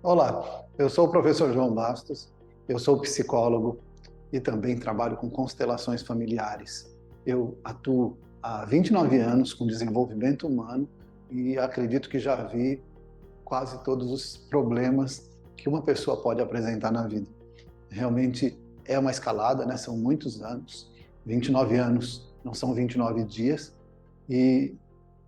Olá, eu sou o professor João Bastos, eu sou psicólogo e também trabalho com constelações familiares. Eu atuo há 29 anos com desenvolvimento humano e acredito que já vi quase todos os problemas que uma pessoa pode apresentar na vida. Realmente é uma escalada, né? São muitos anos, 29 anos não são 29 dias, e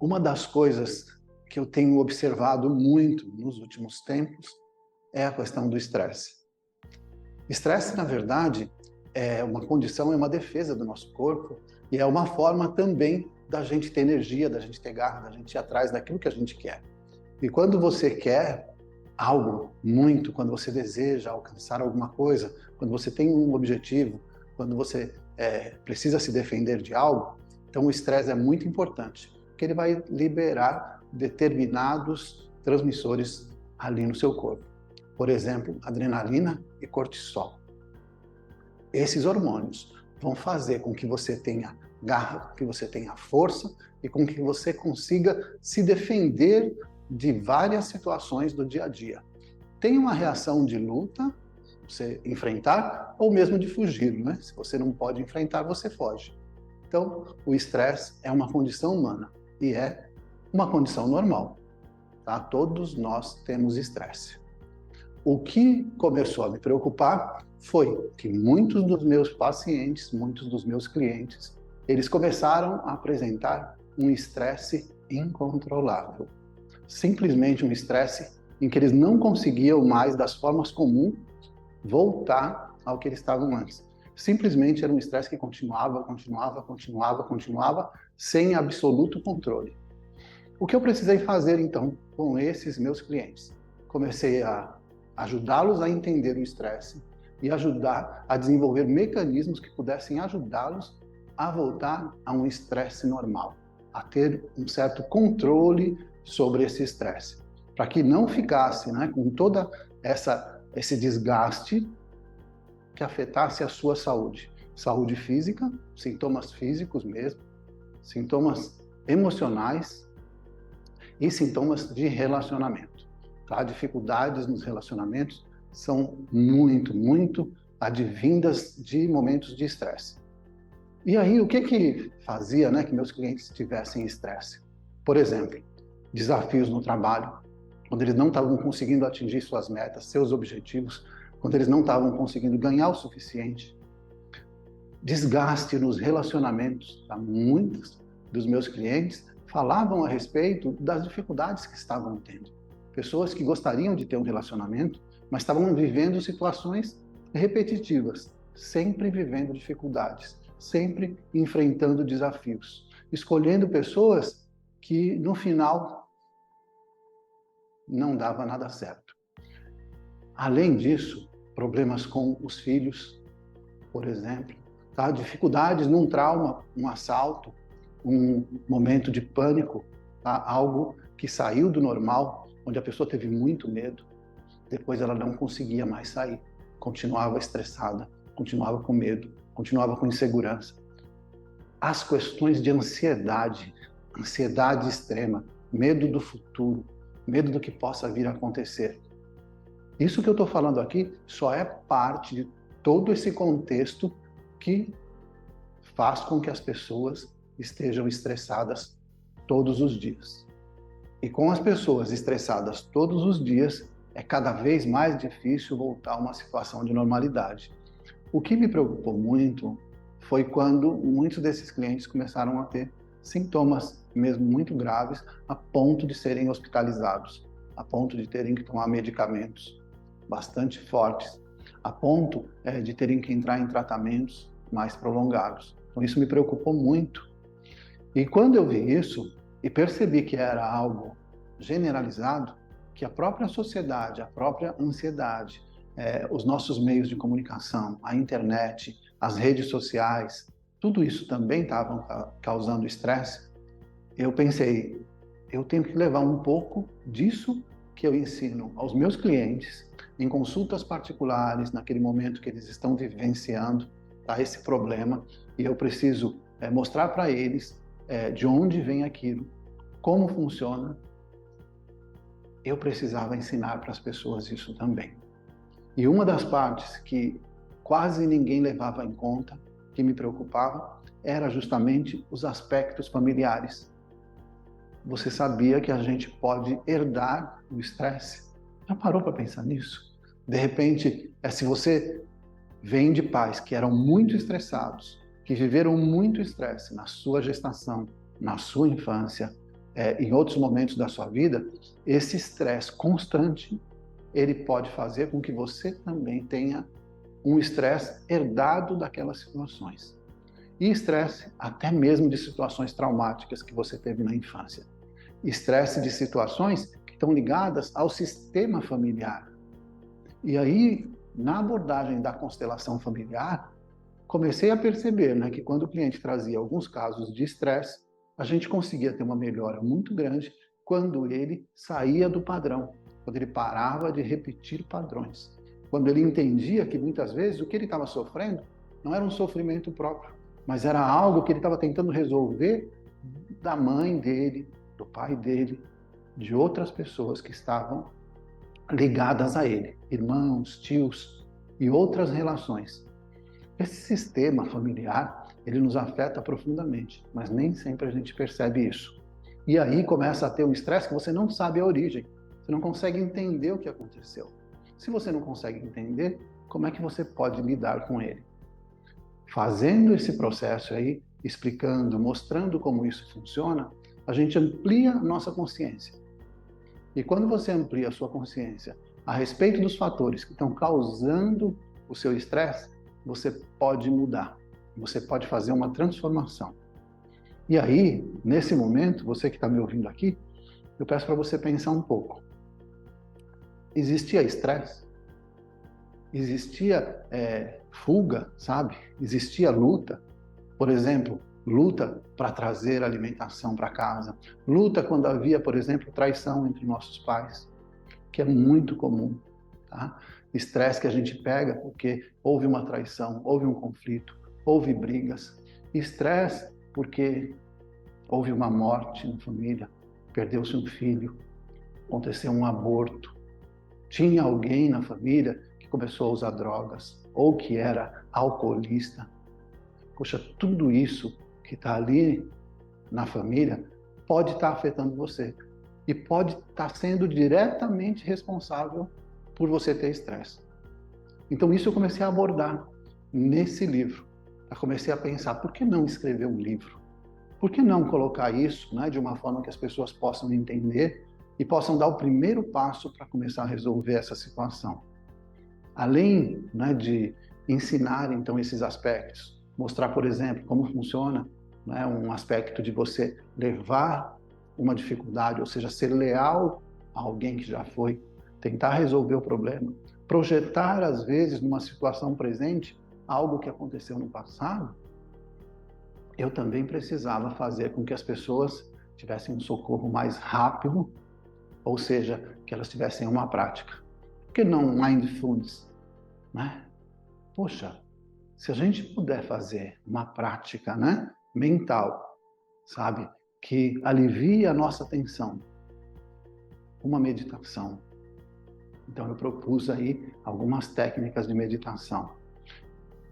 uma das coisas que eu tenho observado muito nos últimos tempos é a questão do estresse. Estresse, na verdade, é uma condição, é uma defesa do nosso corpo e é uma forma também da gente ter energia, da gente ter garra, da gente ir atrás daquilo que a gente quer. E quando você quer algo muito, quando você deseja alcançar alguma coisa, quando você tem um objetivo, quando você precisa se defender de algo, então o estresse é muito importante, porque ele vai liberar determinados transmissores ali no seu corpo. Por exemplo, adrenalina e cortisol. Esses hormônios vão fazer com que você tenha garra, que você tenha força e com que você consiga se defender de várias situações do dia a dia. Tem uma reação de luta, você enfrentar, ou mesmo de fugir, né? Se você não pode enfrentar, você foge. Então, o estresse é uma condição humana e é uma condição normal, tá? Todos nós temos estresse. O que começou a me preocupar foi que muitos dos meus pacientes, muitos dos meus clientes, eles começaram a apresentar um estresse incontrolável. Simplesmente um estresse em que eles não conseguiam mais, das formas comuns, voltar ao que eles estavam antes. Simplesmente era um estresse que continuava, sem absoluto controle. O que eu precisei fazer, então, com esses meus clientes? Comecei a ajudá-los a entender o estresse e ajudar a desenvolver mecanismos que pudessem ajudá-los a voltar a um estresse normal, a ter um certo controle sobre esse estresse, para que não ficasse, né, com toda esse desgaste que afetasse a sua saúde física, sintomas físicos mesmo, sintomas emocionais e sintomas de relacionamento. Tá? Dificuldades nos relacionamentos são muito advindas de momentos de estresse. E aí, o que fazia, né, que meus clientes tivessem estresse? Por exemplo, desafios no trabalho, quando eles não estavam conseguindo atingir suas metas, seus objetivos, quando eles não estavam conseguindo ganhar o suficiente. Desgaste nos relacionamentos. Tá? Muitos dos meus clientes falavam a respeito das dificuldades que estavam tendo. Pessoas que gostariam de ter um relacionamento, mas estavam vivendo situações repetitivas, sempre vivendo dificuldades, sempre enfrentando desafios, escolhendo pessoas que, no final, não dava nada certo. Além disso, problemas com os filhos, por exemplo, tá? Dificuldades num trauma, um assalto, um momento de pânico, tá? Algo que saiu do normal, onde a pessoa teve muito medo, depois ela não conseguia mais sair, continuava estressada, continuava com medo, continuava com insegurança. As questões de ansiedade extrema, medo do futuro, medo do que possa vir a acontecer. Isso que eu estou falando aqui só é parte de todo esse contexto que faz com que as pessoas estejam estressadas todos os dias. E com as pessoas estressadas todos os dias, é cada vez mais difícil voltar a uma situação de normalidade. O que me preocupou muito foi quando muitos desses clientes começaram a ter sintomas mesmo muito graves, a ponto de serem hospitalizados, a ponto de terem que tomar medicamentos bastante fortes, a ponto de terem que entrar em tratamentos mais prolongados. Então isso me preocupou muito. E quando eu vi isso e percebi que era algo generalizado, que a própria sociedade, a própria ansiedade, os nossos meios de comunicação, a internet, as redes sociais, tudo isso também estavam causando estresse, eu pensei, eu tenho que levar um pouco disso que eu ensino aos meus clientes, em consultas particulares, naquele momento que eles estão vivenciando esse problema, e eu preciso mostrar para eles de onde vem aquilo, como funciona, eu precisava ensinar para as pessoas isso também. E uma das partes que quase ninguém levava em conta, que me preocupava, era justamente os aspectos familiares. Você sabia que a gente pode herdar o estresse? Já parou para pensar nisso? De repente, se você vem de pais que eram muito estressados, que viveram muito estresse na sua gestação, na sua infância, em outros momentos da sua vida, esse estresse constante, ele pode fazer com que você também tenha um estresse herdado daquelas situações. E estresse até mesmo de situações traumáticas que você teve na infância. Estresse de situações que estão ligadas ao sistema familiar. E aí, na abordagem da constelação familiar, comecei a perceber, né, que quando o cliente trazia alguns casos de estresse, a gente conseguia ter uma melhora muito grande quando ele saía do padrão, quando ele parava de repetir padrões, quando ele entendia que muitas vezes o que ele estava sofrendo não era um sofrimento próprio, mas era algo que ele estava tentando resolver da mãe dele, do pai dele, de outras pessoas que estavam ligadas a ele, irmãos, tios e outras relações. Esse sistema familiar, ele nos afeta profundamente, mas nem sempre a gente percebe isso. E aí começa a ter um estresse que você não sabe a origem, você não consegue entender o que aconteceu. Se você não consegue entender, como é que você pode lidar com ele? Fazendo esse processo aí, explicando, mostrando como isso funciona, a gente amplia a nossa consciência. E quando você amplia a sua consciência a respeito dos fatores que estão causando o seu estresse, você pode mudar, você pode fazer uma transformação. E aí, nesse momento, você que está me ouvindo aqui, eu peço para você pensar um pouco. Existia estresse? Existia fuga, sabe? Existia luta? Por exemplo, luta para trazer alimentação para casa. Luta quando havia, por exemplo, traição entre nossos pais, que é muito comum, tá? Estresse que a gente pega porque houve uma traição, houve um conflito, houve brigas. Estresse porque houve uma morte na família, perdeu-se um filho, aconteceu um aborto, tinha alguém na família que começou a usar drogas ou que era alcoolista. Poxa, tudo isso que está ali na família pode estar afetando você e pode estar sendo diretamente responsável por você ter estresse. Então isso eu comecei a abordar nesse livro. Eu comecei a pensar, por que não escrever um livro? Por que não colocar isso, né, de uma forma que as pessoas possam entender e possam dar o primeiro passo para começar a resolver essa situação? Além, né, de ensinar então esses aspectos, mostrar, por exemplo, como funciona, né, um aspecto de você levar uma dificuldade, ou seja, ser leal a alguém que já foi, tentar resolver o problema, projetar, às vezes, numa situação presente, algo que aconteceu no passado, eu também precisava fazer com que as pessoas tivessem um socorro mais rápido, ou seja, que elas tivessem uma prática. Por que não mindfulness? Né? Poxa, se a gente puder fazer uma prática, né, mental, sabe, que alivia a nossa tensão, uma meditação. Então eu propus aí algumas técnicas de meditação.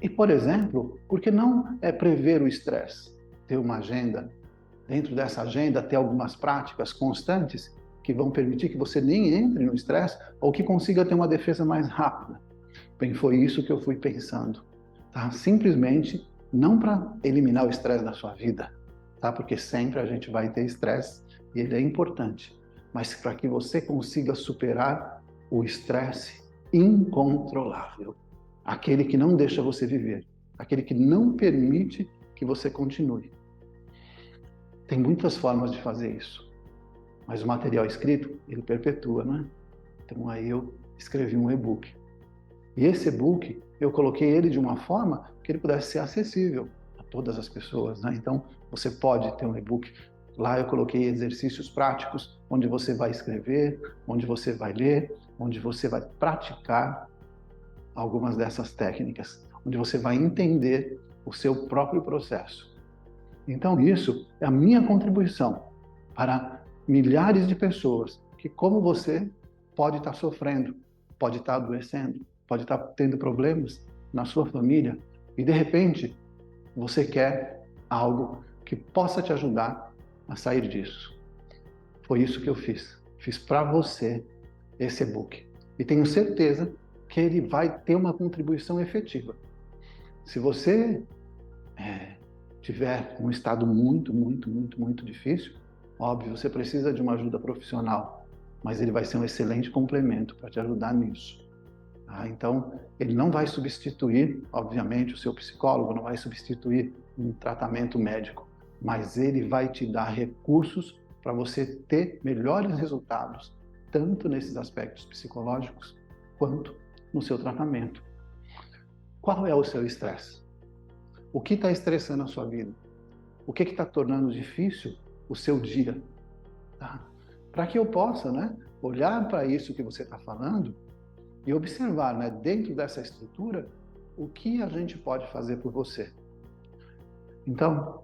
E, por exemplo, por que não prever o estresse? Ter uma agenda, dentro dessa agenda ter algumas práticas constantes que vão permitir que você nem entre no estresse ou que consiga ter uma defesa mais rápida. Bem, foi isso que eu fui pensando. Tá? Simplesmente não para eliminar o estresse da sua vida, tá? Porque sempre a gente vai ter estresse e ele é importante, mas para que você consiga superar o estresse incontrolável, aquele que não deixa você viver, aquele que não permite que você continue. Tem muitas formas de fazer isso, mas o material escrito, ele perpetua, né? Então aí eu escrevi um e-book. E esse e-book, eu coloquei ele de uma forma que ele pudesse ser acessível a todas as pessoas, né? Então, você pode ter um e-book. Lá eu coloquei exercícios práticos, onde você vai escrever, onde você vai ler, onde você vai praticar algumas dessas técnicas, onde você vai entender o seu próprio processo. Então, isso é a minha contribuição para milhares de pessoas que como você pode estar sofrendo, pode estar adoecendo, pode estar tendo problemas na sua família e de repente você quer algo que possa te ajudar a sair disso. Foi isso que eu fiz. Fiz para você esse e-book. E tenho certeza que ele vai ter uma contribuição efetiva. Se você tiver um estado muito difícil, óbvio, você precisa de uma ajuda profissional, mas ele vai ser um excelente complemento para te ajudar nisso. Então, ele não vai substituir, obviamente, o seu psicólogo, não vai substituir um tratamento médico, mas ele vai te dar recursos para você ter melhores resultados, tanto nesses aspectos psicológicos, quanto no seu tratamento. Qual é o seu estresse? O que está estressando a sua vida? O que está tornando difícil o seu dia? Para que eu possa, olhar para isso que você está falando e observar, dentro dessa estrutura, o que a gente pode fazer por você. Então,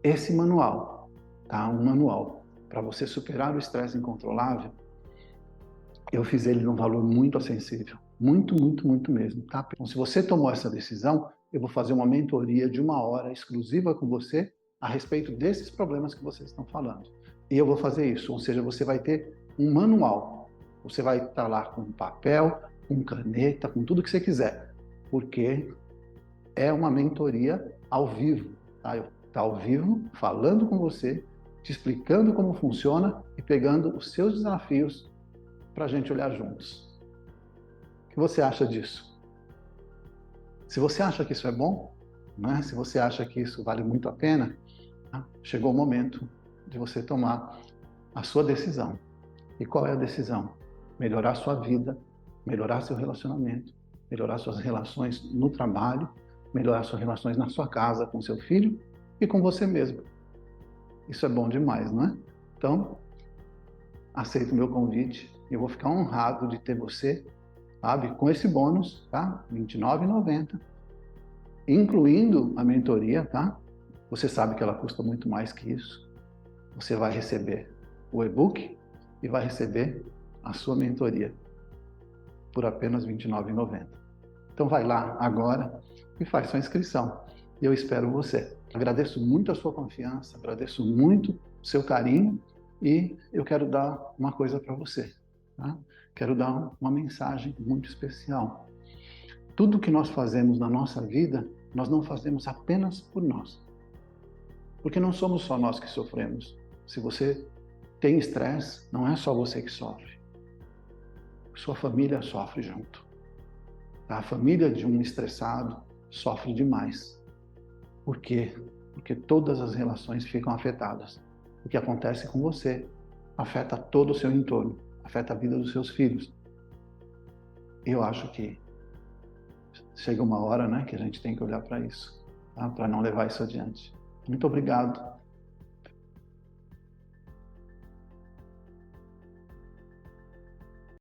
esse manual, um manual para você superar o estresse incontrolável, eu fiz ele num valor muito acessível, muito mesmo, tá? Então, se você tomou essa decisão, eu vou fazer uma mentoria de 1 hora exclusiva com você a respeito desses problemas que vocês estão falando. E eu vou fazer isso, ou seja, você vai ter um manual. Você vai estar lá com papel, com caneta, com tudo que você quiser, porque é uma mentoria ao vivo, tá? Eu estou ao vivo, falando com você, te explicando como funciona e pegando os seus desafios para a gente olhar juntos. O que você acha disso? Se você acha que isso é bom, se você acha que isso vale muito a pena, chegou o momento de você tomar a sua decisão. E qual é a decisão? Melhorar sua vida, melhorar seu relacionamento, melhorar suas relações no trabalho, melhorar suas relações na sua casa, com seu filho e com você mesmo. Isso é bom demais, não é? Então, aceita o meu convite. Eu vou ficar honrado de ter você, sabe, com esse bônus, tá? R$ 29,90, incluindo a mentoria, tá? Você sabe que ela custa muito mais que isso. Você vai receber o e-book e vai receber a sua mentoria por apenas R$ 29,90. Então vai lá agora e faz sua inscrição. Eu espero você. Agradeço muito a sua confiança, agradeço muito o seu carinho e eu quero dar uma coisa para você. Tá? Quero dar uma mensagem muito especial. Tudo que nós fazemos na nossa vida, nós não fazemos apenas por nós. Porque não somos só nós que sofremos. Se você tem estresse, não é só você que sofre. Sua família sofre junto. A família de um estressado sofre demais. Por quê? Porque todas as relações ficam afetadas. O que acontece com você afeta todo o seu entorno, afeta a vida dos seus filhos. Eu acho que chega uma hora, que a gente tem que olhar para isso, tá? Para não levar isso adiante. Muito obrigado.